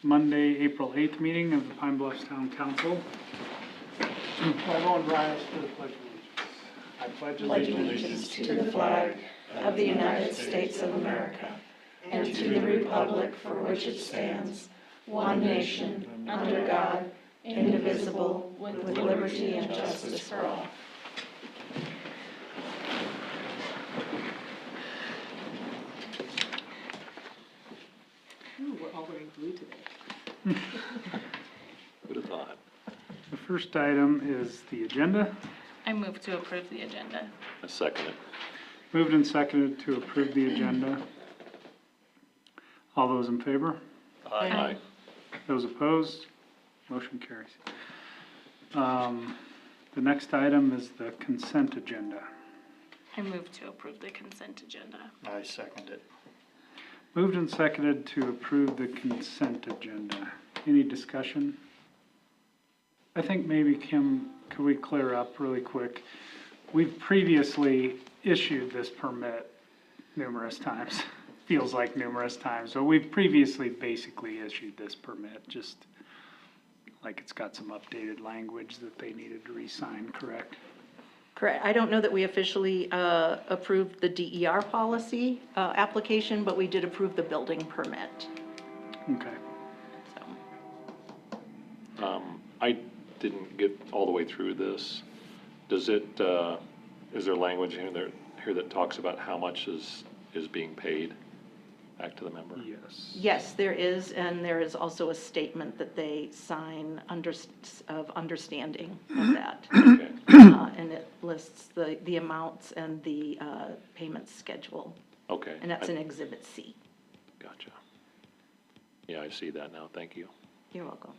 Monday, April 8th meeting of the Pine Bluffs Town Council. Everyone rise for the Pledge of Allegiance. I pledge allegiance to the flag of the United States of America and to the republic for which it stands, one nation, under God, indivisible, with liberty and justice for all. Ooh, we're all wearing blue today. Who'd have thought? The first item is the agenda. I move to approve the agenda. I second it. Moved and seconded to approve the agenda. All those in favor? Aye. Those opposed? Motion carries. The next item is the consent agenda. I move to approve the consent agenda. I second it. Moved and seconded to approve the consent agenda. Any discussion? I think maybe, Kim, could we clear up really quick? We've previously issued this permit numerous times. Feels like numerous times. So we've previously basically issued this permit, just like it's got some updated language that they needed to re-sign, correct? Correct. I don't know that we officially approved the DER policy application, but we did approve the building permit. Okay. So. I didn't get all the way through this. Does it, is there language here that talks about how much is being paid back to the member? Yes. Yes, there is, and there is also a statement that they sign of understanding of that. Okay. And it lists the amounts and the payment schedule, Okay. and that's in Exhibit C. Gotcha. Yeah, I see that now. Thank you. You're welcome.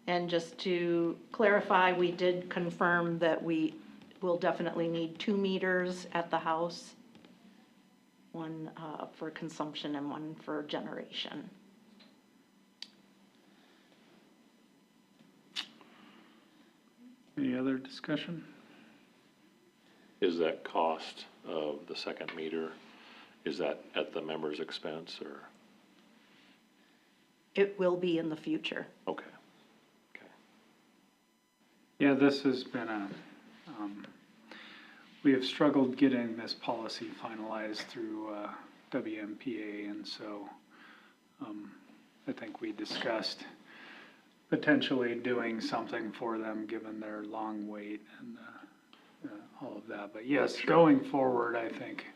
And just to clarify, we did confirm that we will definitely need 2 meters at the house, one for consumption and one for generation. Any other discussion? Is that cost of the second meter, is that at the member's expense or? It will be in the future. Okay. Okay. Yeah, this has been we have struggled getting this policy finalized through WMPA, and so I think we discussed potentially doing something for them given their long wait and all of that. But yes, Sure. Going forward, I think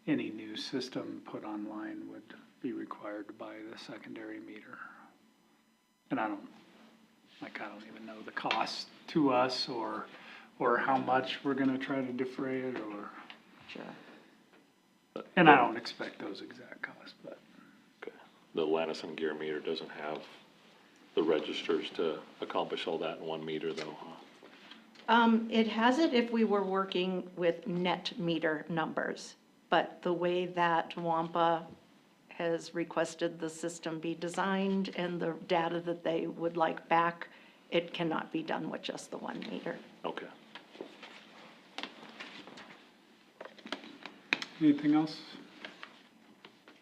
any new system put online would be required to buy the secondary meter. And I don't even know the cost to us or how much we're gonna try to defray it or, Sure. and I don't expect those exact costs, but. Okay. The Lanison gear meter doesn't have the registers to accomplish all that in one meter though, huh? It has it if we were working with net meter numbers, but the way that WAMPA has requested the system be designed and the data that they would like back, it cannot be done with just the 1 meter. Okay. Anything else?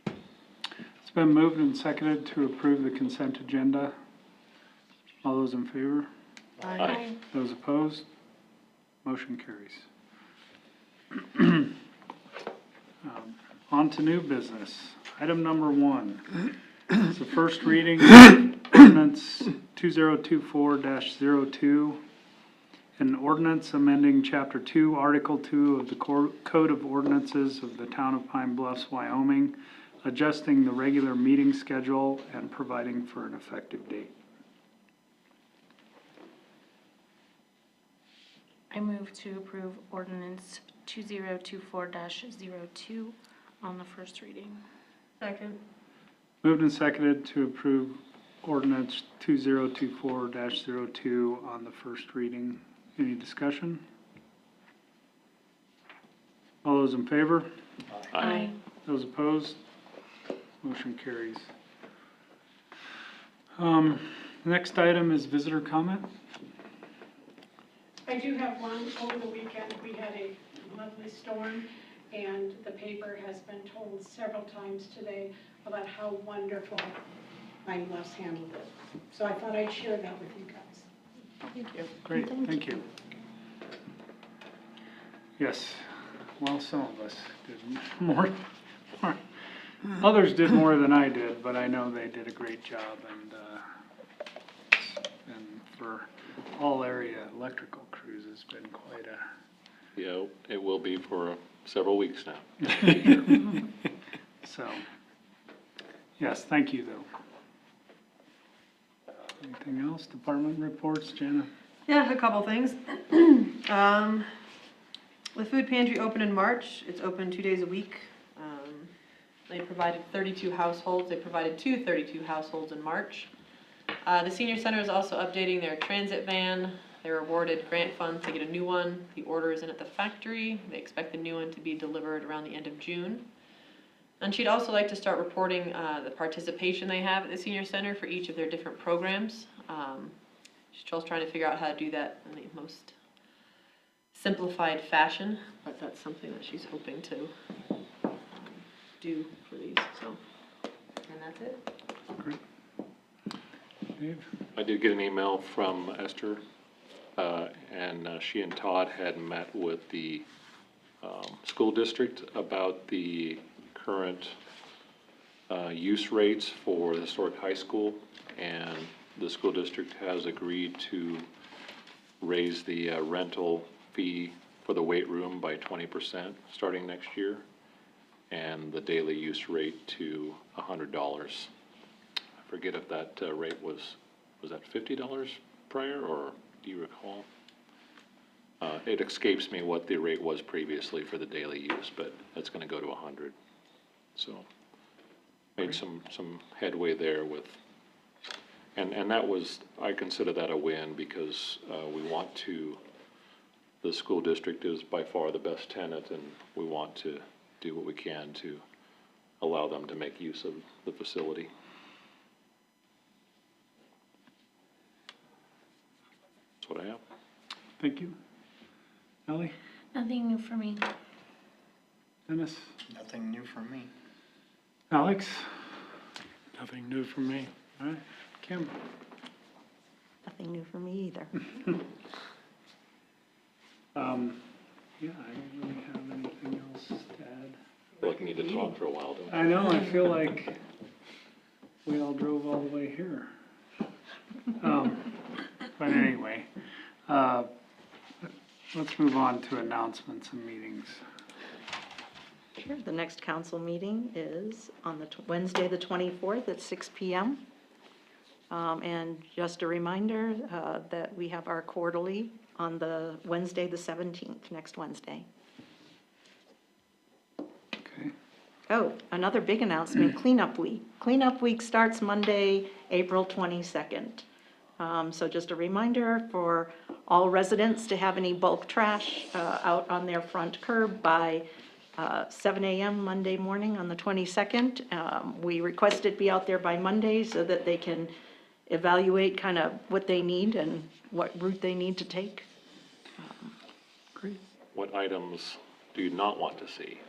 It's been moved and seconded to approve the consent agenda. All those in favor? Aye. Those opposed? Motion carries. On to new business. Item number 1. It's the first reading of ordinance 2024-02, an ordinance amending Chapter 2, Article 2 of the Code of Ordinances of the Town of Pine Bluffs, Wyoming, adjusting the regular meeting schedule and providing for an effective date. I move to approve ordinance 2024-02 on the first reading. Second. Moved and seconded to approve ordinance 2024-02 on the first reading. Any discussion? All those in favor? Aye. Those opposed? Motion carries. Next item is visitor comment. I do have one. Over the weekend, we had a lovely storm And the paper has been told several times today about how wonderful Pine Bluffs handled it. So I thought I'd share that with you guys. Thank you. Great, thank you. Yes, well, some of us did more, others did more than I did, but I know they did a great job, and for all area electrical crews, it's been quite a, Yeah, it will be for several weeks now. so, yes, thank you, though. Anything else, department reports, Jana? Yeah, a couple things. The food pantry opened in March. It's open 2 days a week. They provided 32 households. They provided 32 households in March. The senior center is also updating their transit van. They were awarded grant funds to get a new one. The order is in at the factory. They expect the new one to be delivered around the end of June. And she'd also like to start reporting the participation they have at the senior center for each of their different programs. She's still trying to figure out how to do that in the most simplified fashion, but that's something that she's hoping to do for these, so. And that's it. Great. Dave? I did get an email from Esther, and she and Todd had met with the school district about the current use rates for the historic high school, and the school district has agreed to raise the rental fee for the weight room by 20% starting next year, and the daily use rate to $100. I forget if that rate was that $50 prior, or do you recall? It escapes me what the rate was previously for the daily use, but it's gonna go to 100. So, made some headway there with, and that was, I consider that a win, because we want to, the school district is by far the best tenant, and we want to do what we can to allow them to make use of the facility. That's what I have. Thank you. Ellie? Nothing new for me. Dennis? Nothing new from me. Alex? Nothing new from me. All right. Kim? Nothing new for me either. Yeah, I don't really have anything else to add. I feel like we need to talk for a while, don't we? I know, I feel like we all drove all the way here. But anyway, let's move on to announcements and meetings. Sure, the next council meeting is on the Wednesday, the 24th at 6 PM. And just a reminder that we have our quarterly on the Wednesday, the 17th, next Wednesday. Okay. Oh, another big announcement, Cleanup Week. Cleanup Week starts Monday, April 22nd. So just a reminder for all residents to have any bulk trash out on their front curb by 7 AM Monday morning on the 22nd. We request it be out there by Monday so that they can evaluate kind of what they need and what route they need to take. Great. What items do you not want to see?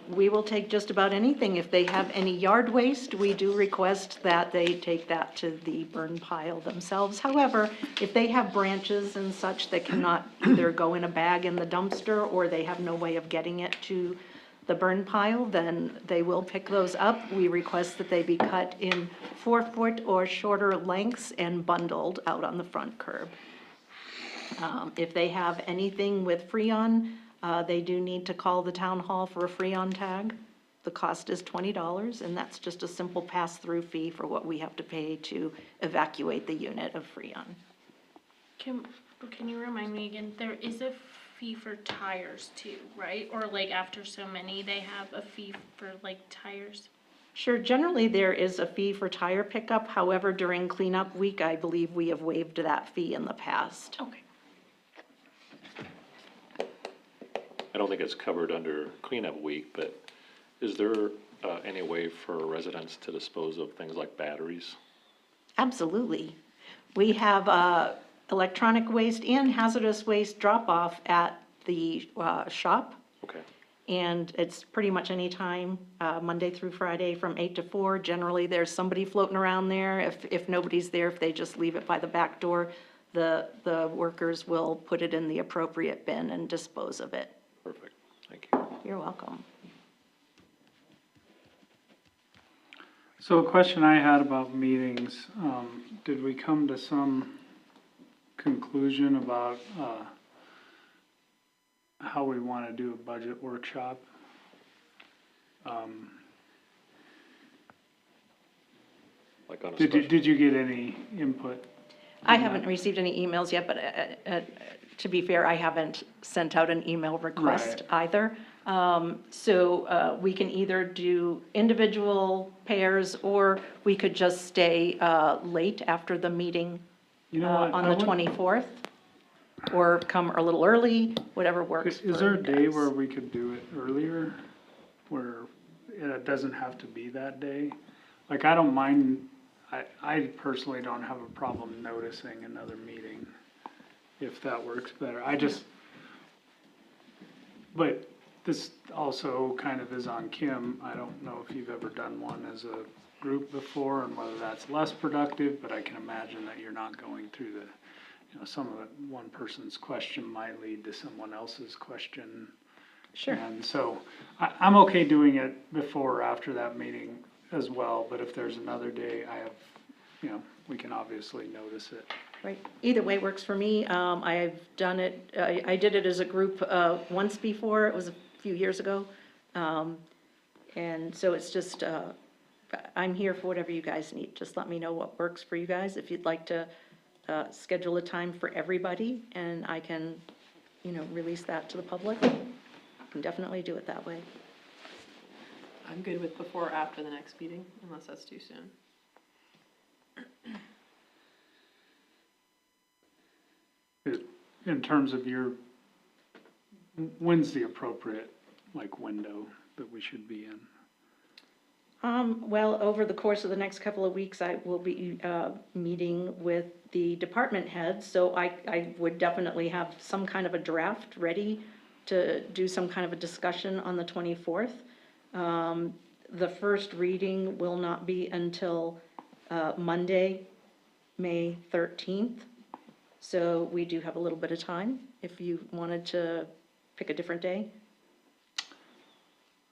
We will take just about anything. If they have any yard waste, we do request that they take that to the burn pile themselves. However, if they have branches and such that cannot either go in a bag in the dumpster or they have no way of getting it to the burn pile, then they will pick those up. We request that they be cut in 4-foot or shorter lengths and bundled out on the front curb. If they have anything with Freon, they do need to call the town hall for a Freon tag. The cost is $20, and that's just a simple pass-through fee for what we have to pay to evacuate the unit of Freon. Can you remind me again, there is a fee for tires too, right? Or like after so many, they have a fee for like tires? Sure, generally there is a fee for tire pickup. However, during cleanup week, I believe we have waived that fee in the past. Okay. I don't think it's covered under cleanup week, but is there any way for residents to dispose of things like batteries? Absolutely. We have electronic waste and hazardous waste drop-off at the shop Okay, And it's pretty much any time, Monday through Friday from 8 to 4. Generally, there's somebody floating around there. If nobody's there, if they just leave it by the back door, the workers will put it in the appropriate bin and dispose of it. perfect, thank you. You're welcome. So a question I had about meetings, did we come to some conclusion about, how we want to do a budget workshop? Like on a Did you, special, did you get any input? I haven't received any emails yet, but to be fair, I haven't sent out an email request either. So we can either do individual pairs, or we could just stay late after the meeting You know what? on I the would- 24th, or come a little early, whatever works for you Is there a day guys. where we could do it earlier, where it doesn't have to be that day? Like, I don't mind, I personally don't have a problem noticing another meeting, if that works better. But this also kind of is on Kim. I don't know if you've ever done one as a group before, and whether that's less productive, but I can imagine that you're not going through some of it, one person's question might lead to someone else's question. Sure. And so I'm okay doing it before or after that meeting as well, but if there's another day, we can obviously notice it. Right, either way works for me. I've done it, I did it as a group once before, it was a few years ago. And so it's just, I'm here for whatever you guys need. Just let me know what works for you guys. If you'd like to schedule a time for everybody, and I can, release that to the public, I can definitely do it that way. I'm good with before or after the next meeting, unless that's too soon. In terms of when's the appropriate, window that we should be in? Well, over the course of the next couple of weeks, I will be meeting with the department heads, so I would definitely have some kind of a draft ready to do some kind of a discussion on the 24th. The first reading will not be until Monday, May 13th, so we do have a little bit of time if you wanted to pick a different day.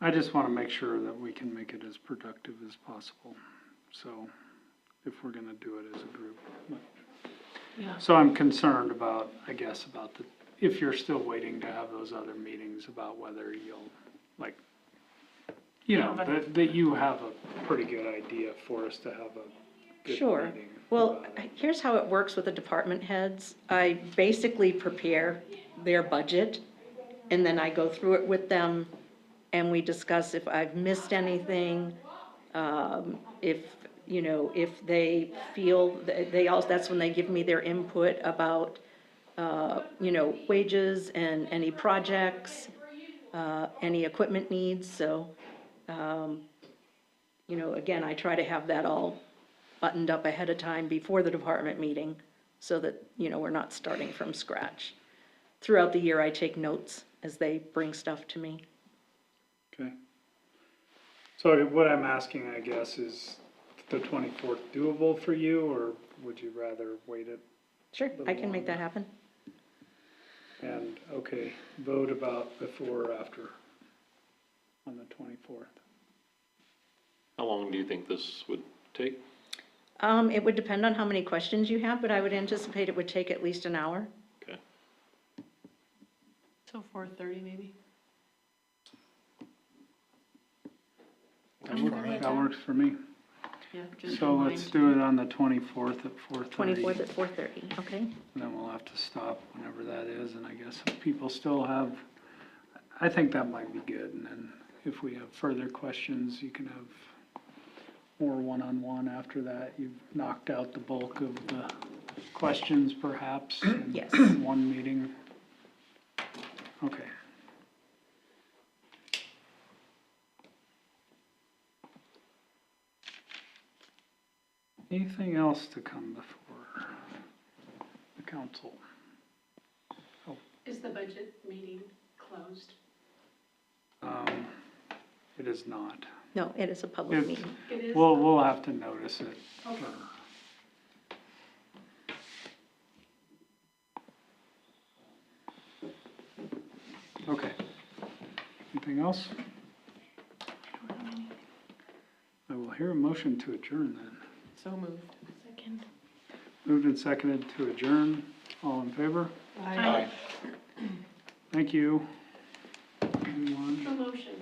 I just want to make sure that we can make it as productive as possible, so if we're gonna do it as a group. Yeah. So I'm concerned about if you're still waiting to have those other meetings, about whether you'll, that you have a pretty good idea for us to have a good Sure. meeting. Well, about it. here's how it works with the department heads. I basically prepare their budget, and then I go through it with them, and we discuss if I've missed anything, if they feel, that's when they give me their input about, wages and any projects, any equipment needs, so, again, I try to have that all buttoned up ahead of time before the department meeting, so that, we're not starting from scratch. Throughout the year, I take notes as they bring stuff to me. Okay. So what I'm asking, I guess, is the 24th doable for you, or would you rather wait it? Sure, I can make that happen. And, vote about before or after on the 24th. how long do you think this would take? It would depend on how many questions you have, but I would anticipate it would take at least an hour. Okay, So 4:30 maybe? That works for me. Yeah, just So remind let's do it on the 24th at 4:30. 24th at 4:30, okay? And then we'll have to stop whenever that is, and I guess if people still have, I think that might be good, and then if we have further questions, you can have more one-on-one after that. You've knocked out the bulk of the questions perhaps in Yes. one meeting. Okay. Anything else to come before the council? Is the budget meeting closed? It is not. No, it is a public It's- meeting. It is, We'll have to notice it. okay. Okay. Anything else? I will hear a motion to adjourn then. So moved. Second. Moved and seconded to adjourn. All in favor? Aye. Thank you. Anyone? Promotion.